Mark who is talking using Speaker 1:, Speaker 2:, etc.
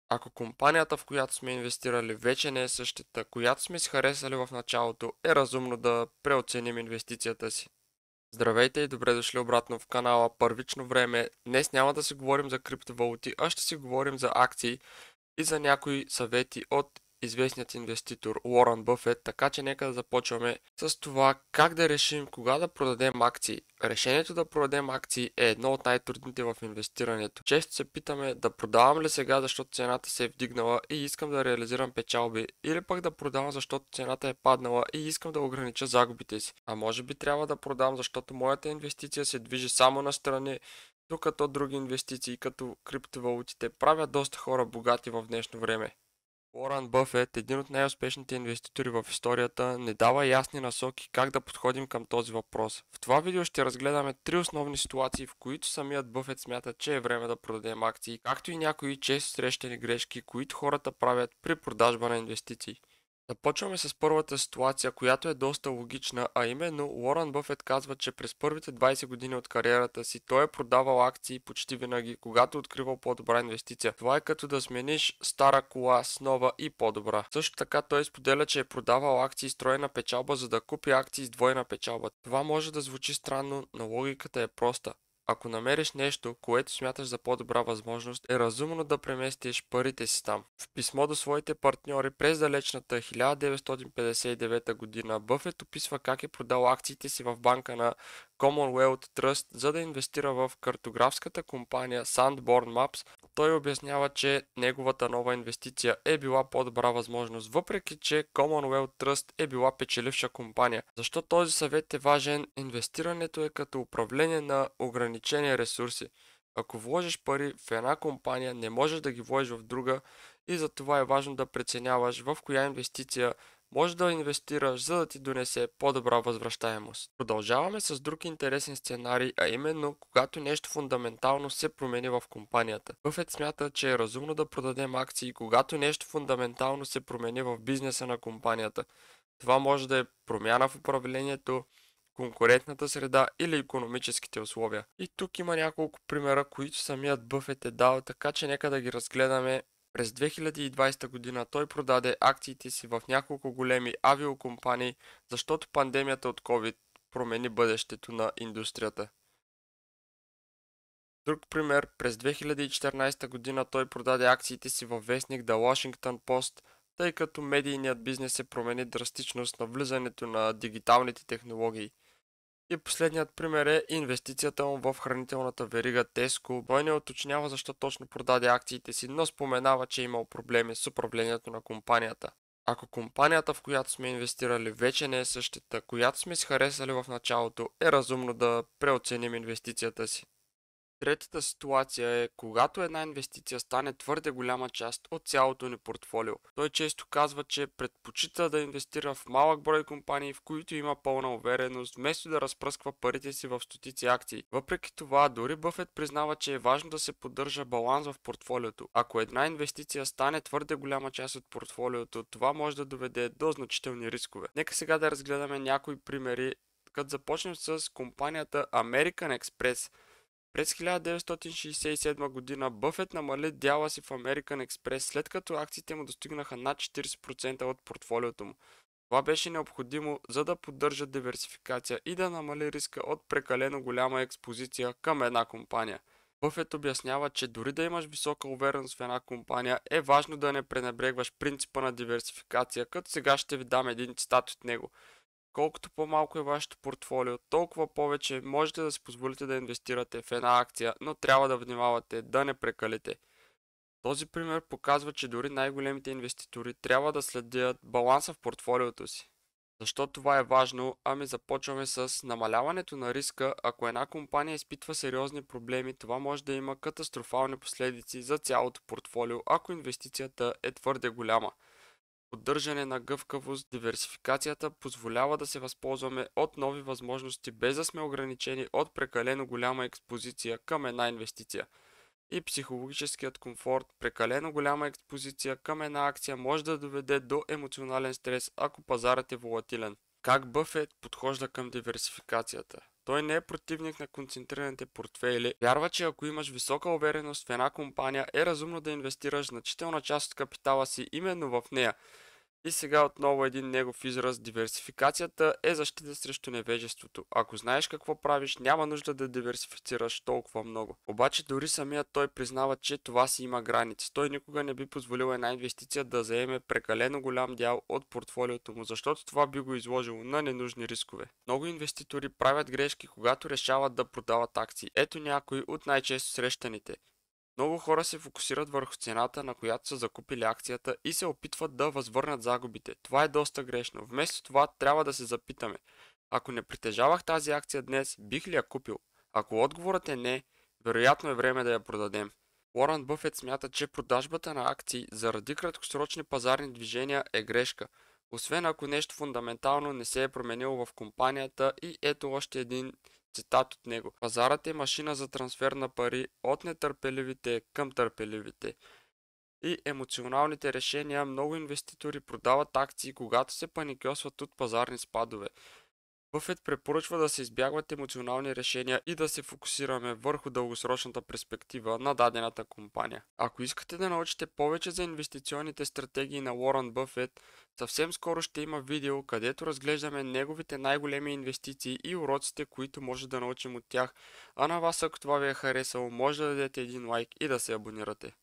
Speaker 1: Ако компанията, в която сме инвестирали, вече не е същата, която сме си харесали в началото, е разумно да преоценим инвестицията си. Здравейте и добре дошли обратно в канала Първично време. Днес няма да си говорим за криптовалути, а ще си говорим за акции и за някои съвети от известният инвеститор Уорън Бъфет, така че нека да започваме с това как да решим кога да продадем акции. Решението да продадем акции е едно от най-трудните в инвестирането. Често се питаме да продавам ли сега, защото цената се е вдигнала и искам да реализирам печалби, или пък да продавам, защото цената е паднала и искам да огранича загубите си. А може би трябва да продам, защото моята инвестиция се движи само настрани, докато други инвестиции, като криптовалутите, правят доста хора богати в днешно време. Уорън Бъфет, един от най-успешните инвеститори в историята, не дава ясни насоки как да подходим към този въпрос. В това видео ще разгледаме три основни ситуации, в които самият Бъфет смята, че е време да продадем акции, както и някои често срещани грешки, които хората правят при продажба на инвестиции. Започваме с първата ситуация, която е доста логична, а именно Уорън Бъфет казва, че през първите 20 години от кариерата си той е продавал акции почти винаги, когато откривал по-добра инвестиция. Това е като да смениш стара кола с нова и по-добра. Също така той споделя, че е продавал акции с тройна печалба, за да купи акции с двойна печалба. Това може да звучи странно, но логиката е проста. Ако намериш нещо, което смяташ за по-добра възможност, е разумно да преместиш парите си там. В писмо до своите партньори през далечната 1959 година, Бъфет описва как е продал акциите си в банка на Commonwealth Trust, за да инвестира в картографската компания Sanborn Maps. Той обяснява, че неговата нова инвестиция е била по-добра възможност, въпреки че Commonwealth Trust е била печеливша компания. Защо този съвет е важен? Инвестирането е като управление на ограничени ресурси. Ако вложиш пари в една компания, не можеш да ги вложиш в друга и за това е важно да преценяваш в коя инвестиция може да инвестираш, за да ти донесе по-добра възвръщаемост. Продължаваме с друг интересен сценарий, а именно когато нещо фундаментално се промени в компанията. Бъфет смята, че е разумно да продадем акции, когато нещо фундаментално се промени в бизнеса на компанията. Това може да е промяна в управлението, конкурентната среда или икономическите условия. И тук има няколко примера, които самият Бъфет е дал, така че нека да ги разгледаме. През 2020 година той продаде акциите си в няколко големи авиокомпании, защото пандемията от COVID промени бъдещето на индустрията. Друг пример, през 2014 година той продаде акциите си във вестник The Washington Post, тъй като медийният бизнес се промени драстично с навлизането на дигиталните технологии. И последният пример е инвестицията му в хранителната верига Tesco. Той не уточнява защо точно продаде акциите си, но споменава, че е имал проблеми с управлението на компанията. Ако компанията, в която сме инвестирали, вече не е същата, която сме си харесали в началото, е разумно да преоценим инвестицията си. Третата ситуация е, когато една инвестиция стане твърде голяма част от цялото ни портфолио. Той често казва, че предпочита да инвестира в малък брой компании, в които има пълна увереност, вместо да разпръсква парите си в стотици акции. Въпреки това, дори Бъфет признава, че е важно да се поддържа баланс в портфолиото. Ако една инвестиция стане твърде голяма част от портфолиото, това може да доведе до значителни рискове. Нека сега да разгледаме някои примери, като започнем с компанията American Express. През 1967 година Бъфет намали дяла си в American Express, след като акциите му достигнаха над 40% от портфолиото му. Това беше необходимо, за да поддържа диверсификация и да намали риска от прекалено голяма експозиция към една компания. Бъфет обяснява, че дори да имаш висока увереност в една компания, е важно да не пренебрегваш принципа на диверсификация, като сега ще ви дам един цитат от него. Колкото по-малко е вашето портфолио, толкова повече можете да си позволите да инвестирате в една акция, но трябва да внимавате да не прекалите. Този пример показва, че дори най-големите инвеститори трябва да следят баланса в портфолиото си. Защо това е важно? Ами започваме с намаляването на риска. Ако една компания изпитва сериозни проблеми, това може да има катастрофални последици за цялото портфолио, ако инвестицията е твърде голяма. Поддържане на гъвкавост, диверсификацията позволява да се възползваме от нови възможности, без да сме ограничени от прекалено голяма експозиция към една инвестиция. И психологическият комфорт, прекалено голяма експозиция към една акция може да доведе до емоционален стрес, ако пазарът е волатилен. Как Бъфет подхожда към диверсификацията? Той не е противник на концентрираните портфейли. Вярва, че ако имаш висока увереност в една компания, е разумно да инвестираш значителна част от капитала си именно в нея. И сега отново един негов израз: диверсификацията е защита срещу невежеството. Ако знаеш какво правиш, няма нужда да диверсифицираш толкова много. Обаче дори самият той признава, че това си има граници. Той никога не би позволил една инвестиция да заеме прекалено голям дял от портфолиото му, защото това би го изложило на ненужни рискове. Много инвеститори правят грешки, когато решават да продават акции. Ето някои от най-често срещаните. Много хора се фокусират върху цената, на която са закупили акцията, и се опитват да възвърнат загубите. Това е доста грешно. Вместо това трябва да се запитаме: ако не притежавах тази акция днес, бих ли я купил? Ако отговорът е не, вероятно е време да я продадем. Уорън Бъфет смята, че продажбата на акции заради краткосрочни пазарни движения е грешка, освен ако нещо фундаментално не се е променило в компанията. И ето още един цитат от него: пазарът е машина за трансфер на пари от нетърпеливите към търпеливите. И емоционалните решения: много инвеститори продават акции, когато се паникьосват от пазарни спадове. Бъфет препоръчва да се избягват емоционални решения и да се фокусираме върху дългосрочната перспектива на дадената компания. Ако искате да научите повече за инвестиционните стратегии на Уорън Бъфет, съвсем скоро ще има видео, където разглеждаме неговите най-големи инвестиции и уроците, които може да научим от тях. А на вас, ако това ви е харесало, може да дадете един лайк и да се абонирате.